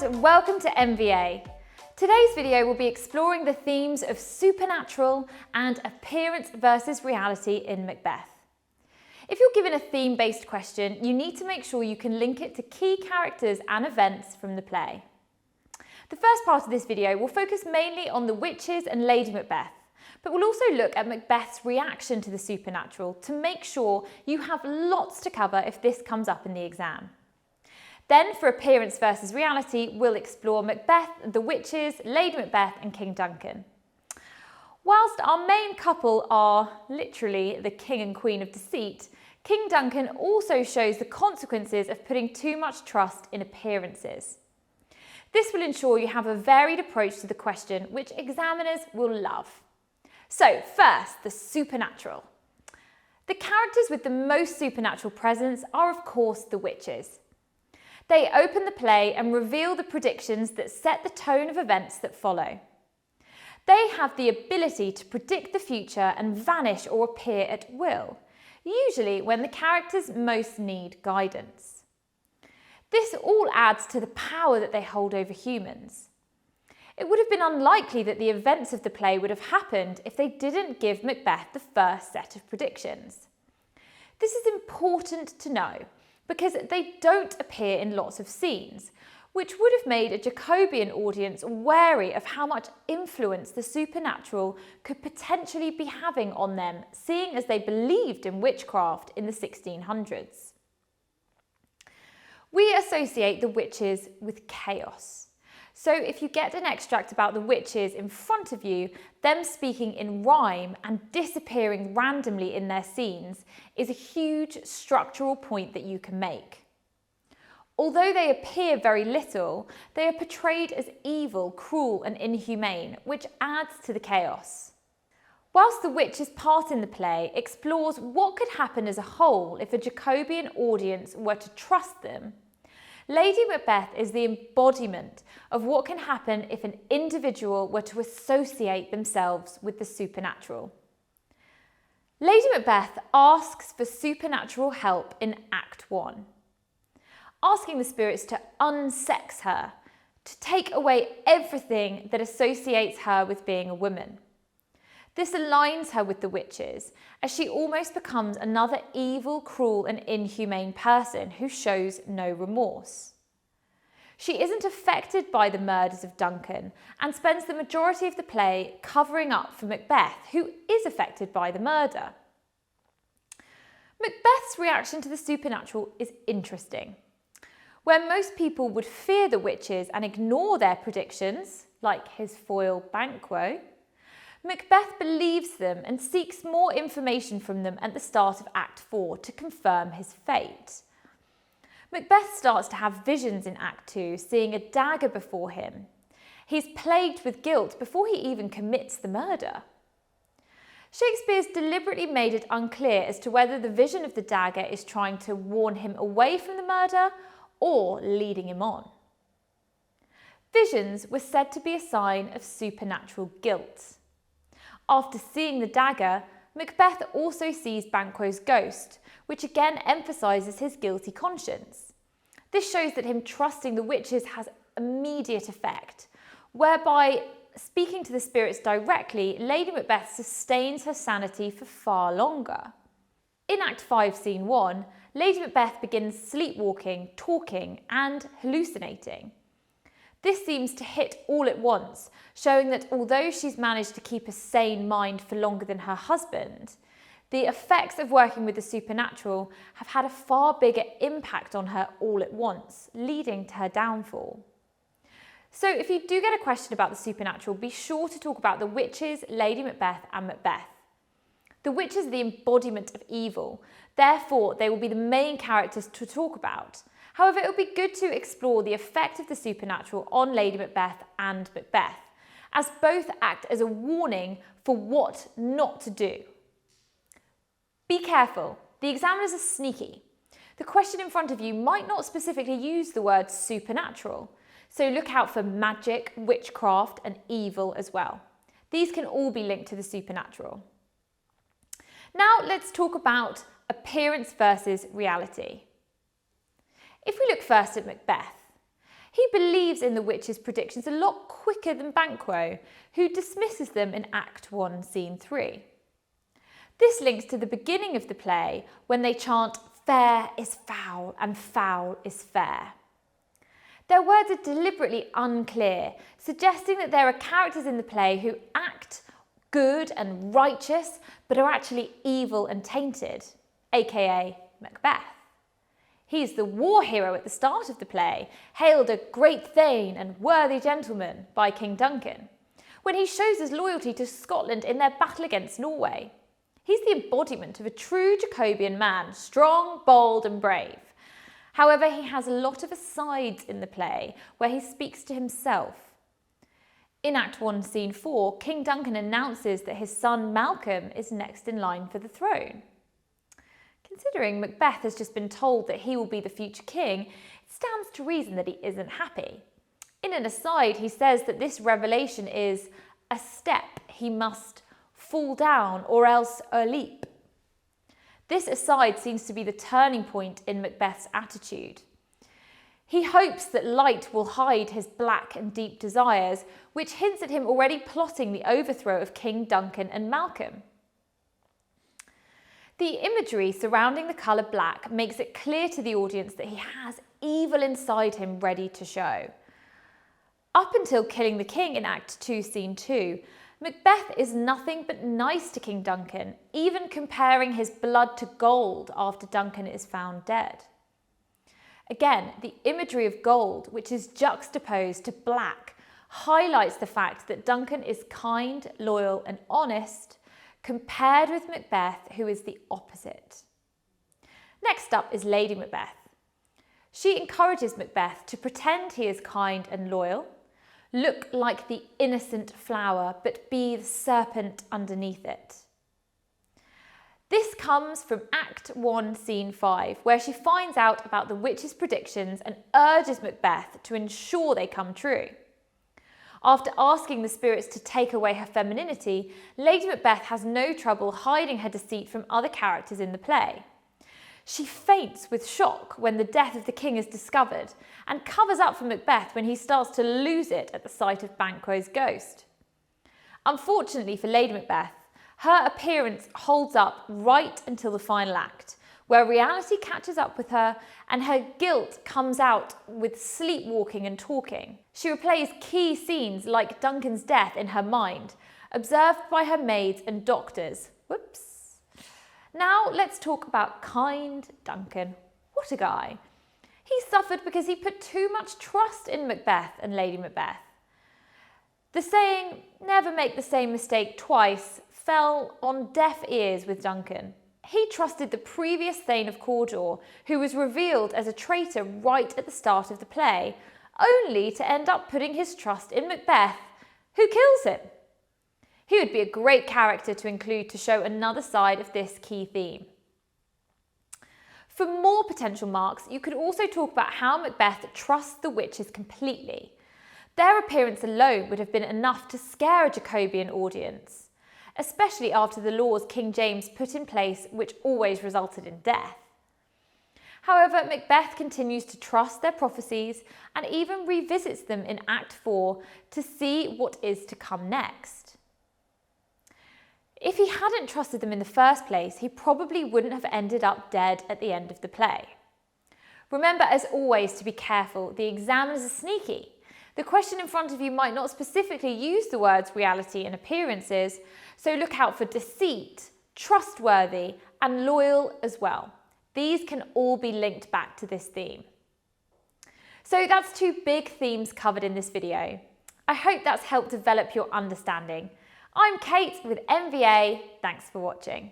and welcome to MVA. Today's video will be exploring the themes of supernatural and appearance versus reality in Macbeth. If you're given a theme-based question, you need to make sure you can link it to key characters and events from the play. The first part of this video will focus mainly on the witches and Lady Macbeth, but we'll also look at Macbeth's reaction to the supernatural to make sure you have lots to cover if this comes up in the exam. Then, for appearance versus reality, we'll explore Macbeth, the witches, Lady Macbeth and King Duncan. Whilst our main couple are literally the king and queen of deceit, King Duncan also shows the consequences of putting too much trust in appearances. This will ensure you have a varied approach to the question, which examiners will love. So, first, the supernatural. The characters with the most supernatural presence are, of course, the witches. They open the play and reveal the predictions that set the tone of events that follow. They have the ability to predict the future and vanish or appear at will, usually when the characters most need guidance. This all adds to the power that they hold over humans. It would have been unlikely that the events of the play would have happened if they didn't give Macbeth the first set of predictions. This is important to know, because they don't appear in lots of scenes, which would have made a Jacobean audience wary of how much influence the supernatural could potentially be having on them, seeing as they believed in witchcraft in the 1600s. We associate the witches with chaos. So if you get an extract about the witches in front of you, them speaking in rhyme and disappearing randomly in their scenes is a huge structural point that you can make. Although they appear very little, they are portrayed as evil, cruel and inhumane, which adds to the chaos. Whilst the witches' part in the play explores what could happen as a whole if a Jacobean audience were to trust them, Lady Macbeth is the embodiment of what can happen if an individual were to associate themselves with the supernatural. Lady Macbeth asks for supernatural help in Act 1, asking the spirits to unsex her, to take away everything that associates her with being a woman. This aligns her with the witches, as she almost becomes another evil, cruel and inhumane person who shows no remorse. She isn't affected by the murders of Duncan and spends the majority of the play covering up for Macbeth, who is affected by the murder. Macbeth's reaction to the supernatural is interesting. Where most people would fear the witches and ignore their predictions, like his foil Banquo, Macbeth believes them and seeks more information from them at the start of Act 4 to confirm his fate. Macbeth starts to have visions in Act 2, seeing a dagger before him. He's plagued with guilt before he even commits the murder. Shakespeare's deliberately made it unclear as to whether the vision of the dagger is trying to warn him away from the murder or leading him on. Visions were said to be a sign of supernatural guilt. After seeing the dagger, Macbeth also sees Banquo's ghost, which again emphasises his guilty conscience. This shows that him trusting the witches has immediate effect, whereby speaking to the spirits directly, Lady Macbeth sustains her sanity for far longer. In Act 5, Scene 1, Lady Macbeth begins sleepwalking, talking and hallucinating. This seems to hit all at once, showing that although she's managed to keep a sane mind for longer than her husband, the effects of working with the supernatural have had a far bigger impact on her all at once, leading to her downfall. So if you do get a question about the supernatural, be sure to talk about the witches, Lady Macbeth and Macbeth. The witches are the embodiment of evil, therefore they will be the main characters to talk about. However, it would be good to explore the effect of the supernatural on Lady Macbeth and Macbeth, as both act as a warning for what not to do. Be careful, the examiners are sneaky. The question in front of you might not specifically use the word supernatural, so look out for magic, witchcraft and evil as well. These can all be linked to the supernatural. Now let's talk about appearance versus reality. If we look first at Macbeth, He believes in the witch's predictions a lot quicker than Banquo, who dismisses them in Act 1, Scene 3. This links to the beginning of the play when they chant "fair is foul and foul is fair." Their words are deliberately unclear, suggesting that there are characters in the play who act good and righteous but are actually evil and tainted, aka Macbeth. He's the war hero at the start of the play, hailed a great thane and worthy gentleman by King Duncan, when he shows his loyalty to Scotland in their battle against Norway. He's the embodiment of a true Jacobean man, strong, bold and brave. However, he has a lot of asides in the play where he speaks to himself. In Act 1, Scene 4, King Duncan announces that his son Malcolm is next in line for the throne. Considering Macbeth has just been told that he will be the future king, it stands to reason that he isn't happy. In an aside, he says that this revelation is a step he must fall down or else a leap. This aside seems to be the turning point in Macbeth's attitude. He hopes that light will hide his black and deep desires, which hints at him already plotting the overthrow of King Duncan and Malcolm. The imagery surrounding the colour black makes it clear to the audience that he has evil inside him ready to show. Up until killing the king in Act 2, Scene 2, Macbeth is nothing but nice to King Duncan, even comparing his blood to gold after Duncan is found dead. Again, the imagery of gold, which is juxtaposed to black, highlights the fact that Duncan is kind, loyal and honest, compared with Macbeth, who is the opposite. Next up is Lady Macbeth. She encourages Macbeth to pretend he is kind and loyal, look like the innocent flower, but be the serpent underneath it. This comes from Act 1, Scene 5, where she finds out about the witch's predictions and urges Macbeth to ensure they come true. After asking the spirits to take away her femininity, Lady Macbeth has no trouble hiding her deceit from other characters in the play. She faints with shock when the death of the king is discovered and covers up for Macbeth when he starts to lose it at the sight of Banquo's ghost. Unfortunately for Lady Macbeth, her appearance holds up right until the final act, where reality catches up with her and her guilt comes out with sleepwalking and talking. She replays key scenes like Duncan's death in her mind, observed by her maids and doctors. Whoops. Now let's talk about kind Duncan. What a guy. He suffered because he put too much trust in Macbeth and Lady Macbeth. The saying, "never make the same mistake twice," fell on deaf ears with Duncan. He trusted the previous Thane of Cawdor, who was revealed as a traitor right at the start of the play, only to end up putting his trust in Macbeth, who kills him. He would be a great character to include to show another side of this key theme. For more potential marks, you could also talk about how Macbeth trusts the witches completely. Their appearance alone would have been enough to scare a Jacobean audience, especially after the laws King James put in place, which always resulted in death. However, Macbeth continues to trust their prophecies and even revisits them in Act 4 to see what is to come next. If he hadn't trusted them in the first place, he probably wouldn't have ended up dead at the end of the play. Remember, as always, to be careful. The examiners are sneaky. The question in front of you might not specifically use the words reality and appearances, so look out for deceit, trustworthy, and loyal as well. These can all be linked back to this theme. So that's two big themes covered in this video. I hope that's helped develop your understanding. I'm Kate with MVA. Thanks for watching.